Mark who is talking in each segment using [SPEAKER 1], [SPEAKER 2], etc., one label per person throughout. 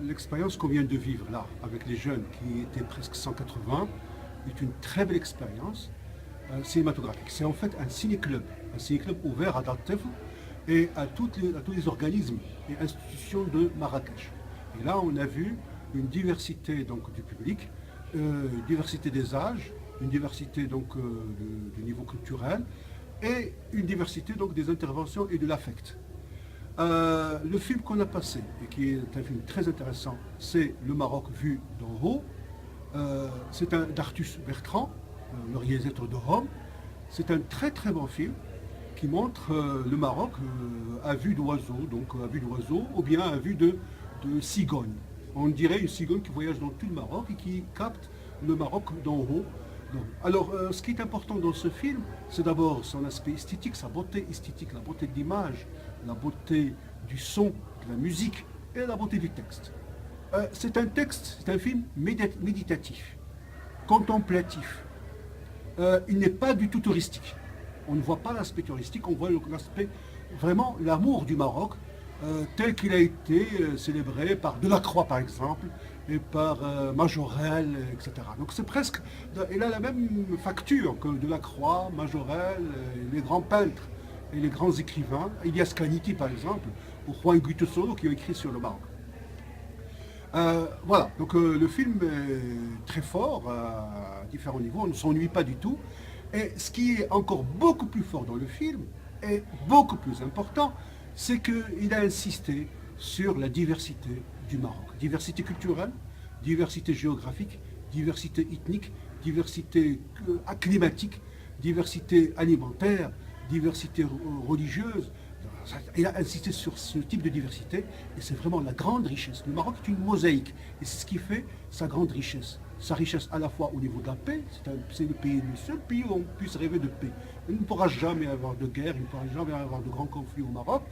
[SPEAKER 1] l'expérience qu'on vient de vivre là, avec les jeunes qui étaient presque 180, est une très belle expérience cinématographique. C'est en fait un ciné-club ouvert à Dartef et à tous les organismes et institutions de Marrakech. Et là, on a vu une diversité donc, du public, une diversité des âges, une diversité donc, du niveau culturel et une diversité donc, des interventions et de l'affect. Le film qu'on a passé, et qui est un film très intéressant, c'est Le Maroc vu d'en haut. C'est un d'Artus Bertrand, le réalisateur de Rome. C'est un très très bon film qui montre le Maroc à vue d'oiseau, donc à vue d'oiseau, ou bien à vue de cigogne. On dirait une cigogne qui voyage dans tout le Maroc et qui capte le Maroc d'en haut. Alors, ce qui est important dans ce film, c'est d'abord son aspect esthétique, sa beauté esthétique, la beauté de l'image, la beauté du son, de la musique et la beauté du texte. C'est un film méditatif, contemplatif. Il n'est pas du tout touristique. On ne voit pas l'aspect touristique, on voit l'aspect, vraiment l'amour du Maroc, tel qu'il a été célébré par Delacroix par exemple, et par Majorelle, etc. Donc c'est presque, il a la même facture que Delacroix, Majorelle, les grands peintres et les grands écrivains, Ilias Kaniti par exemple, ou Juan Guitosolo qui ont écrit sur le Maroc. Voilà, donc le film est très fort à différents niveaux, on ne s'ennuie pas du tout. Et ce qui est encore beaucoup plus fort dans le film, et beaucoup plus important, c'est qu'il a insisté sur la diversité du Maroc. Diversité culturelle, diversité géographique, diversité ethnique, diversité climatique, diversité alimentaire, diversité religieuse. Il a insisté sur ce type de diversité et c'est vraiment la grande richesse. Le Maroc est une mosaïque et c'est ce qui fait sa grande richesse. Sa richesse à la fois au niveau de la paix, c'est le seul pays où on puisse rêver de paix. Il ne pourra jamais avoir de guerre, il ne pourra jamais avoir de grands conflits au Maroc,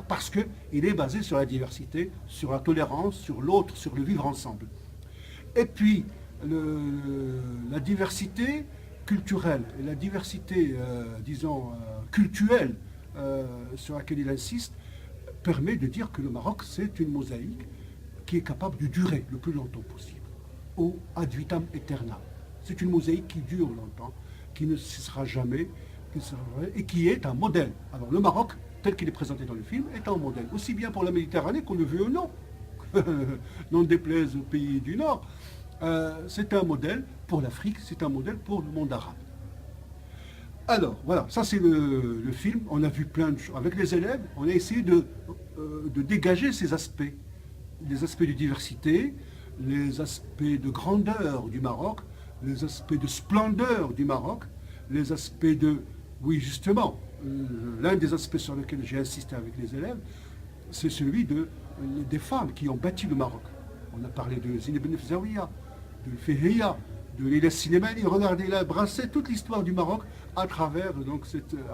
[SPEAKER 1] parce qu'il est basé sur la diversité, sur la tolérance, sur l'autre, sur le vivre ensemble. Et puis, la diversité culturelle et la diversité, disons, cultuelle sur laquelle il insiste, permet de dire que le Maroc, c'est une mosaïque qui est capable de durer le plus longtemps possible, au ad vitam aeternam. C'est une mosaïque qui dure longtemps, qui ne cessera jamais, et qui est un modèle. Alors le Maroc, tel qu'il est présenté dans le film, est un modèle, aussi bien pour la Méditerranée qu'on le veut ou non. N'en déplaise aux pays du Nord. C'est un modèle pour l'Afrique, c'est un modèle pour le monde arabe. Alors, voilà, ça c'est le film. On a vu plein de choses. Avec les élèves, on a essayé de dégager ces aspects. Les aspects de diversité, les aspects de grandeur du Maroc, les aspects de splendeur du Maroc, les aspects de... Oui, justement, l'un des aspects sur lesquels j'ai insisté avec les élèves, c'est celui des femmes qui ont bâti le Maroc. On a parlé de Zineb Ben Zawiya, de Fehiya, de Leila Sinemani. Regardez, il a brassé toute l'histoire du Maroc à travers,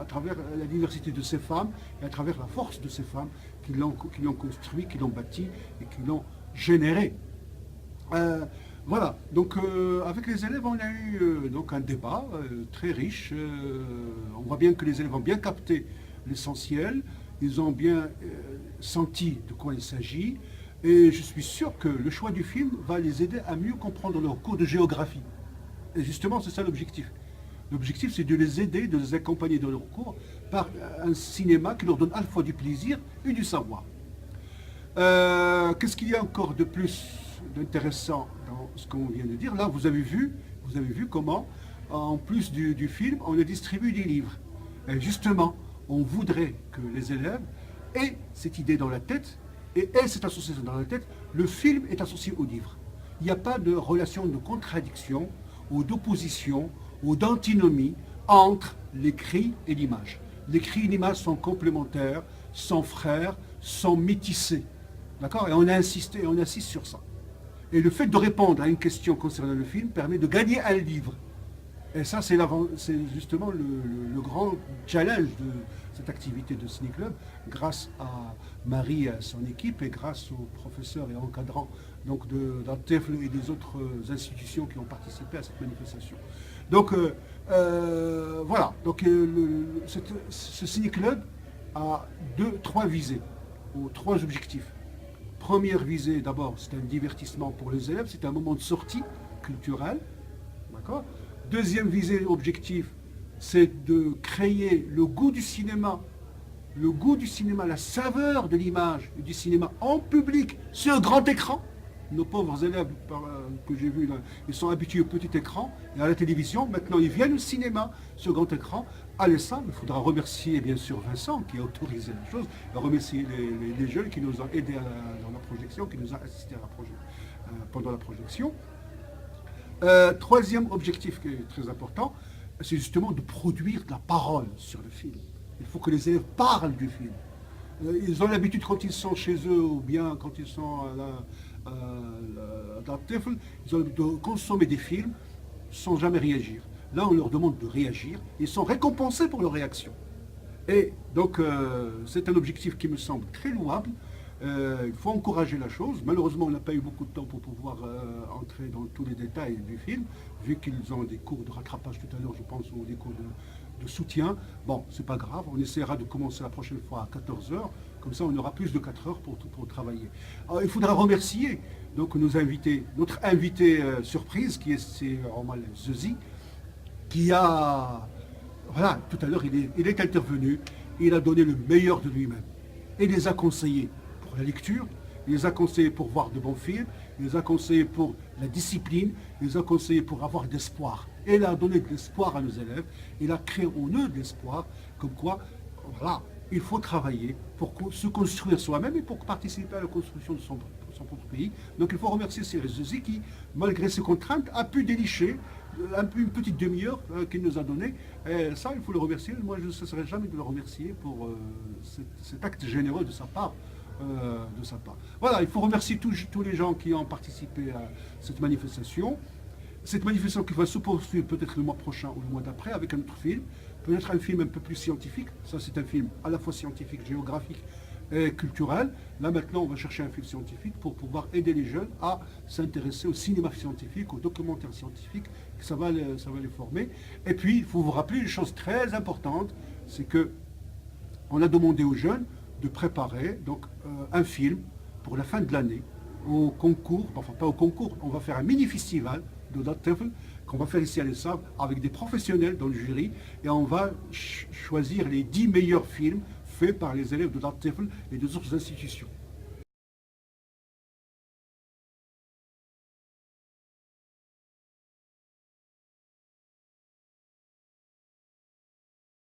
[SPEAKER 1] à travers la diversité de ces femmes et à travers la force de ces femmes qui l'ont construit, qui l'ont bâti et qui l'ont généré. Voilà, donc avec les élèves, on a eu donc un débat très riche. On voit bien que les élèves ont bien capté l'essentiel, ils ont bien senti de quoi il s'agit, et je suis sûr que le choix du film va les aider à mieux comprendre leur cours de géographie. Et justement, c'est ça l'objectif. L'objectif, c'est de les aider, de les accompagner dans leur cours par un cinéma qui leur donne à la fois du plaisir et du savoir. Qu'est-ce qu'il y a encore de plus d'intéressant dans ce qu'on vient de dire? Là, vous avez vu comment, en plus du film, on a distribué des livres. Et justement, on voudrait que les élèves aient cette idée dans la tête et aient cette association dans la tête. Le film est associé au livre. Il n'y a pas de relation de contradiction ou d'opposition ou d'antinomie entre l'écrit et l'image. L'écrit et l'image sont complémentaires, sont frères, sont métissés. D'accord? Et on a insisté, on insiste sur ça. Et le fait de répondre à une question concernant le film permet de gagner un livre. Et ça, c'est justement le grand challenge de cette activité de Ciné Club, grâce à Marie et à son équipe, et grâce aux professeurs et encadrants donc d'Antefle et des autres institutions qui ont participé à cette manifestation. Donc, voilà. Donc, ce Ciné Club a trois visées, ou trois objectifs. première visée, d'abord, c'est un divertissement pour les élèves, c'est un moment de sortie culturelle. D'accord. Deuxième visée, objectif, c'est de créer le goût du cinéma, la saveur de l'image du cinéma en public sur grand écran. Nos pauvres élèves que j'ai vus, là, ils sont habitués au petit écran et à la télévision. Maintenant, ils viennent au cinéma sur grand écran. Allez ça, il faudra remercier bien sûr Vincent qui a autorisé la chose, remercier les jeunes qui nous ont aidés dans la projection, qui nous ont assistés pendant la projection. Troisième objectif qui est très important, c'est justement de produire de la parole sur le film. Il faut que les élèves parlent du film. Ils ont l'habitude quand ils sont chez eux ou bien quand ils sont dans le TEFL, ils ont l'habitude de consommer des films sans jamais réagir. Là, on leur demande de réagir. Ils sont récompensés pour leur réaction. Et donc, c'est un objectif qui me semble très louable. Il faut encourager la chose. Malheureusement, on n'a pas eu beaucoup de temps pour pouvoir entrer dans tous les détails du film, vu qu'ils ont des cours de rattrapage tout à l'heure, je pense, ou des cours de soutien. Bon, c'est pas grave, on essaiera de commencer la prochaine fois à 14 heures. Comme ça, on aura plus de 4 heures pour travailler. Alors, il faudra remercier donc, notre invité surprise, qui est Omar Zeuzi, qui a... Voilà, tout à l'heure, il est intervenu, il a donné le meilleur de lui-même. Et il les a conseillés pour la lecture, il les a conseillés pour voir de bons films, il les a conseillés pour la discipline, il les a conseillés pour avoir de l'espoir. Et il a donné de l'espoir à nos élèves, il a créé en eux de l'espoir, comme quoi, voilà, il faut travailler pour se construire soi-même et pour participer à la construction de son propre pays. Donc il faut remercier Cyril Zeuzi qui, malgré ses contraintes, a pu dénicher une petite demi-heure qu'il nous a donnée. Et ça, il faut le remercier. Moi, je ne cesserai jamais de le remercier pour cet acte généreux de sa part. Voilà, il faut remercier tous les gens qui ont participé à cette manifestation. Cette manifestation qui va se poursuivre peut-être le mois prochain ou le mois d'après avec un autre film. Peut-être un film un peu plus scientifique. Ça, c'est un film à la fois scientifique, géographique et culturel. Là, maintenant, on va chercher un film scientifique pour pouvoir aider les jeunes à s'intéresser au cinéma scientifique, au documentaire scientifique. Ça va les former. Et puis, il faut vous rappeler une chose très importante, c'est que on a demandé aux jeunes de préparer donc, un film pour la fin de l'année au concours, enfin pas au concours, on va faire un mini-festival de TEFL qu'on va faire ici à l'ESSAV avec des professionnels dans le jury et on va choisir les 10 meilleurs films faits par les élèves de TEFL et des autres institutions.